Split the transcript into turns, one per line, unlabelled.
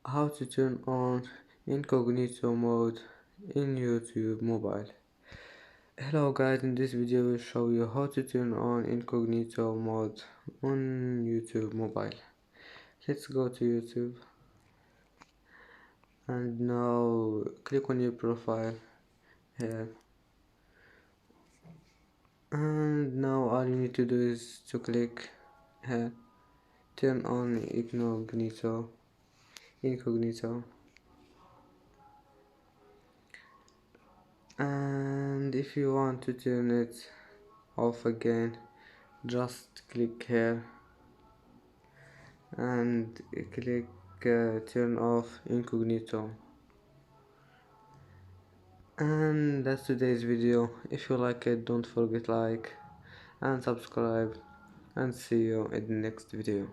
How to turn on incognito mode in YouTube mobile. Hello guys, in this video we'll show you how to turn on incognito mode on YouTube mobile. Let's go to YouTube and now click on your profile here, and now all you need to do is to click here, turn on incognito, and if you want to turn it off again, just click here and click turn off incognito. And that's today's video. If you like it, don't forget like and subscribe, and see you in the next video.